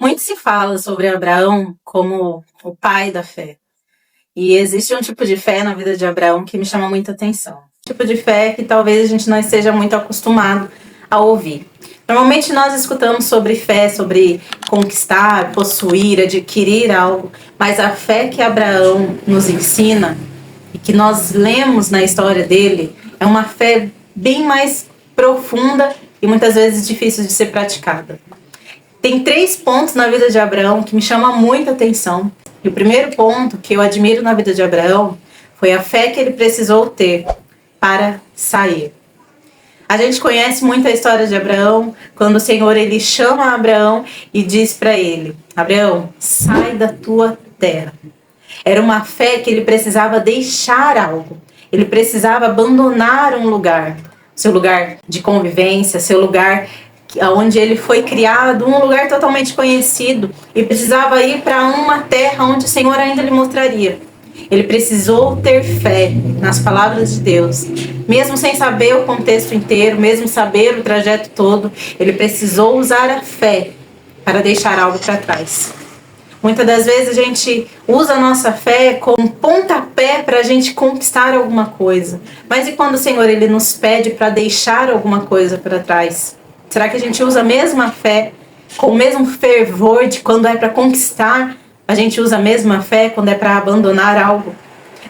Muito se fala sobre Abraão como o pai da fé. E existe um tipo de fé na vida de Abraão que me chama muita atenção. Um tipo de fé que talvez a gente não esteja muito acostumado a ouvir. Normalmente nós escutamos sobre fé, sobre conquistar, possuir, adquirir algo, mas a fé que Abraão nos ensina e que nós lemos na história dele é uma fé bem mais profunda e muitas vezes difícil de ser praticada. Tem 3 pontos na vida de Abraão que me chamam muita atenção. E o primeiro ponto que eu admiro na vida de Abraão foi a fé que ele precisou ter para sair. A gente conhece muito a história de Abraão, quando o Senhor ele chama Abraão e diz para ele: Abraão, sai da tua terra. Era uma fé que ele precisava deixar algo. Ele precisava abandonar um lugar, seu lugar de convivência, seu lugar onde ele foi criado, um lugar totalmente conhecido, e precisava ir para uma terra onde o Senhor ainda lhe mostraria. Ele precisou ter fé nas palavras de Deus, mesmo sem saber o contexto inteiro, mesmo saber o trajeto todo, ele precisou usar a fé para deixar algo para trás. Muitas das vezes a gente usa a nossa fé como um pontapé para a gente conquistar alguma coisa. Mas e quando o Senhor ele nos pede para deixar alguma coisa para trás? Será que a gente usa a mesma fé, com o mesmo fervor de quando é para conquistar? A gente usa a mesma fé quando é para abandonar algo?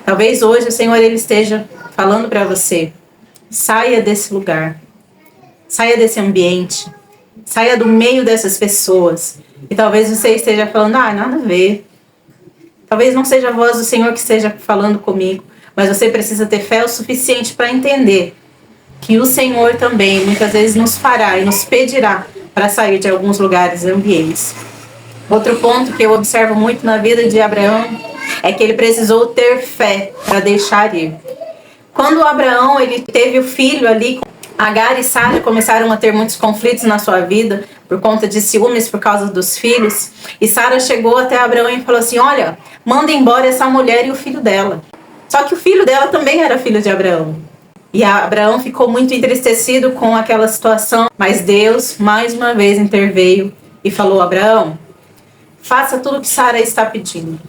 Talvez hoje o Senhor ele esteja falando para você: saia desse lugar, saia desse ambiente, saia do meio dessas pessoas. E talvez você esteja falando: nada a ver. Talvez não seja a voz do Senhor que esteja falando comigo, mas você precisa ter fé o suficiente para entender que o Senhor também muitas vezes nos fará e nos pedirá para sair de alguns lugares e ambientes. Outro ponto que eu observo muito na vida de Abraão é que ele precisou ter fé para deixar ir. Quando Abraão ele teve o filho ali, Agar e Sara começaram a ter muitos conflitos na sua vida por conta de ciúmes por causa dos filhos. E Sara chegou até Abraão e falou assim: olha, manda embora essa mulher e o filho dela. Só que o filho dela também era filho de Abraão. E Abraão ficou muito entristecido com aquela situação, mas Deus mais uma vez interveio e falou: Abraão, faça tudo o que Sara está pedindo.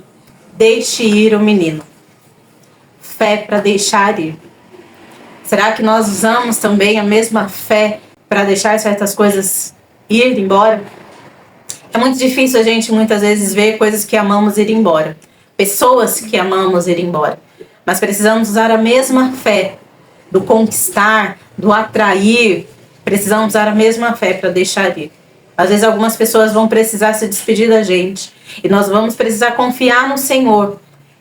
Deixe ir o menino. Fé para deixar ir. Será que nós usamos também a mesma fé para deixar certas coisas ir embora? É muito difícil a gente muitas vezes ver coisas que amamos ir embora. Pessoas que amamos ir embora. Mas precisamos usar a mesma fé do conquistar, do atrair. Precisamos usar a mesma fé para deixar ir. Às vezes algumas pessoas vão precisar se despedir da gente. E nós vamos precisar confiar no Senhor,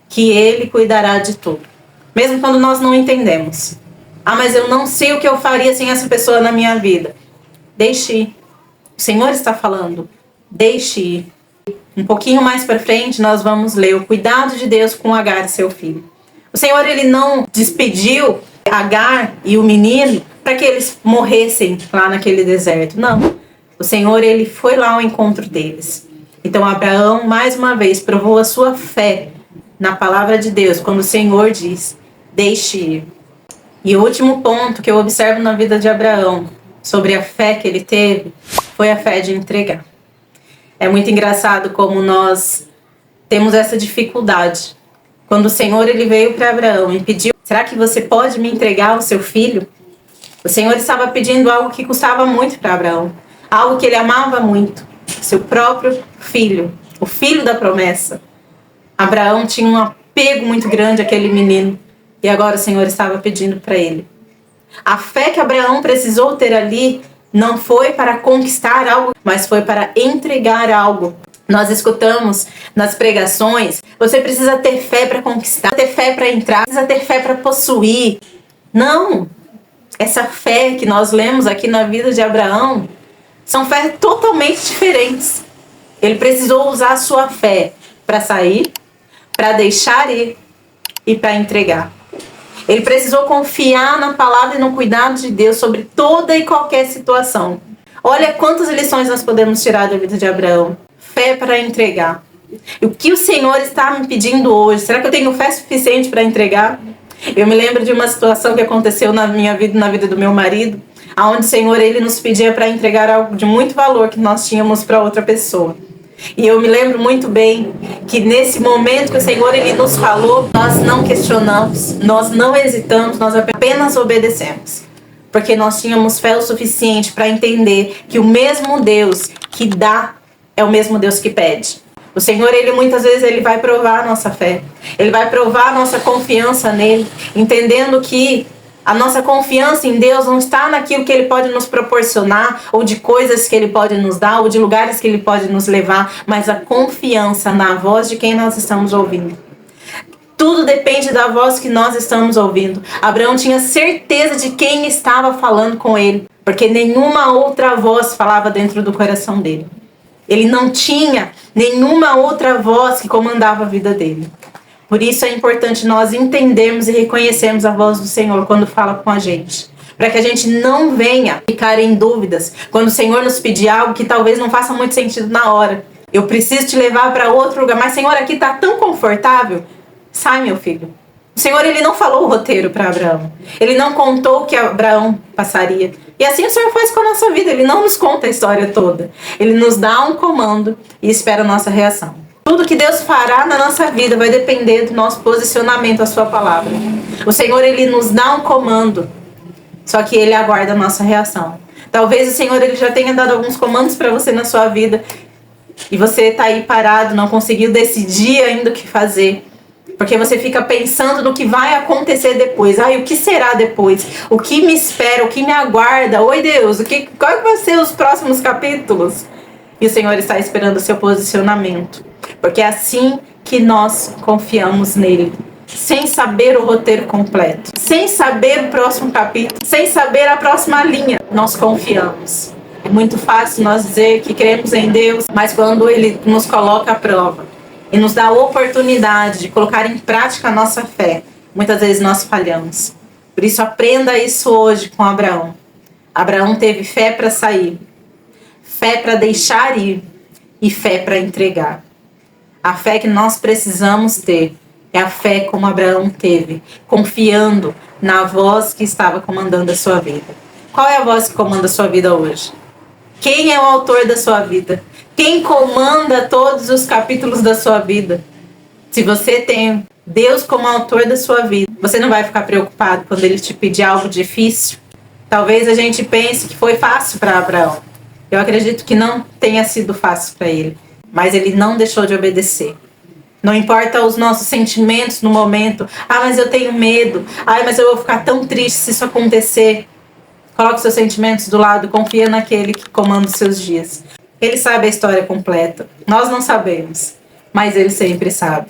que Ele cuidará de tudo. Mesmo quando nós não entendemos. Mas eu não sei o que eu faria sem essa pessoa na minha vida. Deixe ir. O Senhor está falando. Deixe ir. Um pouquinho mais para frente nós vamos ler o cuidado de Deus com Agar, seu filho. O Senhor ele não despediu Agar e o menino para que eles morressem lá naquele deserto. Não. O Senhor ele foi lá ao encontro deles. Então Abraão mais uma vez provou a sua fé na palavra de Deus quando o Senhor diz: deixe ir. E o último ponto que eu observo na vida de Abraão sobre a fé que ele teve foi a fé de entregar. É muito engraçado como nós temos essa dificuldade. Quando o Senhor ele veio para Abraão e pediu: será que você pode me entregar o seu filho? O Senhor estava pedindo algo que custava muito para Abraão. Algo que ele amava muito. Seu próprio filho. O filho da promessa. Abraão tinha um apego muito grande àquele menino. E agora o Senhor estava pedindo para ele. A fé que Abraão precisou ter ali não foi para conquistar algo, mas foi para entregar algo. Nós escutamos nas pregações: você precisa ter fé para conquistar, ter fé para entrar, precisa ter fé para possuir. Não! Essa fé que nós lemos aqui na vida de Abraão são fés totalmente diferentes. Ele precisou usar a sua fé para sair, para deixar ir e para entregar. Ele precisou confiar na palavra e no cuidado de Deus sobre toda e qualquer situação. Olha quantas lições nós podemos tirar da vida de Abraão. Fé para entregar. E o que o Senhor está me pedindo hoje? Será que eu tenho fé suficiente para entregar? Eu me lembro de uma situação que aconteceu na minha vida e na vida do meu marido, onde o Senhor ele nos pedia para entregar algo de muito valor que nós tínhamos para outra pessoa. E eu me lembro muito bem que nesse momento que o Senhor ele nos falou, nós não questionamos, nós não hesitamos, nós apenas obedecemos. Porque nós tínhamos fé o suficiente para entender que o mesmo Deus que dá é o mesmo Deus que pede. O Senhor, ele muitas vezes ele vai provar a nossa fé. Ele vai provar a nossa confiança nele, entendendo que a nossa confiança em Deus não está naquilo que Ele pode nos proporcionar, ou de coisas que Ele pode nos dar, ou de lugares que Ele pode nos levar, mas a confiança na voz de quem nós estamos ouvindo. Tudo depende da voz que nós estamos ouvindo. Abraão tinha certeza de quem estava falando com ele, porque nenhuma outra voz falava dentro do coração dele. Ele não tinha nenhuma outra voz que comandava a vida dele. Por isso é importante nós entendermos e reconhecermos a voz do Senhor quando fala com a gente. Para que a gente não venha ficar em dúvidas quando o Senhor nos pedir algo que talvez não faça muito sentido na hora. Eu preciso te levar para outro lugar, mas Senhor, aqui está tão confortável. Sai, meu filho. O Senhor, ele não falou o roteiro para Abraão. Ele não contou o que Abraão passaria. E assim o Senhor faz com a nossa vida. Ele não nos conta a história toda. Ele nos dá um comando e espera a nossa reação. Tudo que Deus fará na nossa vida vai depender do nosso posicionamento à sua palavra. O Senhor, ele nos dá um comando, só que ele aguarda a nossa reação. Talvez o Senhor ele já tenha dado alguns comandos para você na sua vida e você está aí parado, não conseguiu decidir ainda o que fazer. Porque você fica pensando no que vai acontecer depois. Ai, o que será depois? O que me espera? O que me aguarda? Oi, Deus, qual vai ser os próximos capítulos? E o Senhor está esperando o seu posicionamento. Porque é assim que nós confiamos nele. Sem saber o roteiro completo. Sem saber o próximo capítulo. Sem saber a próxima linha. Nós confiamos. É muito fácil nós dizer que cremos em Deus. Mas quando ele nos coloca à prova e nos dá a oportunidade de colocar em prática a nossa fé, muitas vezes nós falhamos. Por isso aprenda isso hoje com Abraão. Abraão teve fé para sair. Fé para deixar ir. E fé para entregar. A fé que nós precisamos ter é a fé como Abraão teve, confiando na voz que estava comandando a sua vida. Qual é a voz que comanda a sua vida hoje? Quem é o autor da sua vida? Quem comanda todos os capítulos da sua vida? Se você tem Deus como autor da sua vida, você não vai ficar preocupado quando Ele te pedir algo difícil. Talvez a gente pense que foi fácil para Abraão. Eu acredito que não tenha sido fácil para ele. Mas ele não deixou de obedecer. Não importa os nossos sentimentos no momento. Ah, mas eu tenho medo. Ah, mas eu vou ficar tão triste se isso acontecer. Coloque seus sentimentos do lado. Confia naquele que comanda os seus dias. Ele sabe a história completa. Nós não sabemos. Mas ele sempre sabe.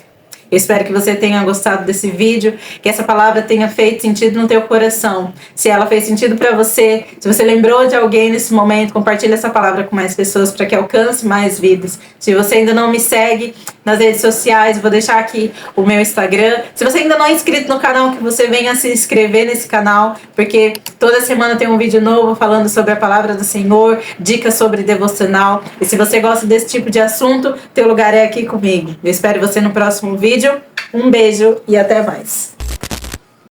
Eu espero que você tenha gostado desse vídeo, que essa palavra tenha feito sentido no teu coração. Se ela fez sentido para você, se você lembrou de alguém nesse momento, compartilhe essa palavra com mais pessoas para que alcance mais vidas. Se você ainda não me segue nas redes sociais, vou deixar aqui o meu Instagram. Se você ainda não é inscrito no canal, que você venha se inscrever nesse canal, porque toda semana tem um vídeo novo falando sobre a palavra do Senhor, dicas sobre devocional. E se você gosta desse tipo de assunto, teu lugar é aqui comigo. Eu espero você no próximo vídeo. Um beijo e até mais.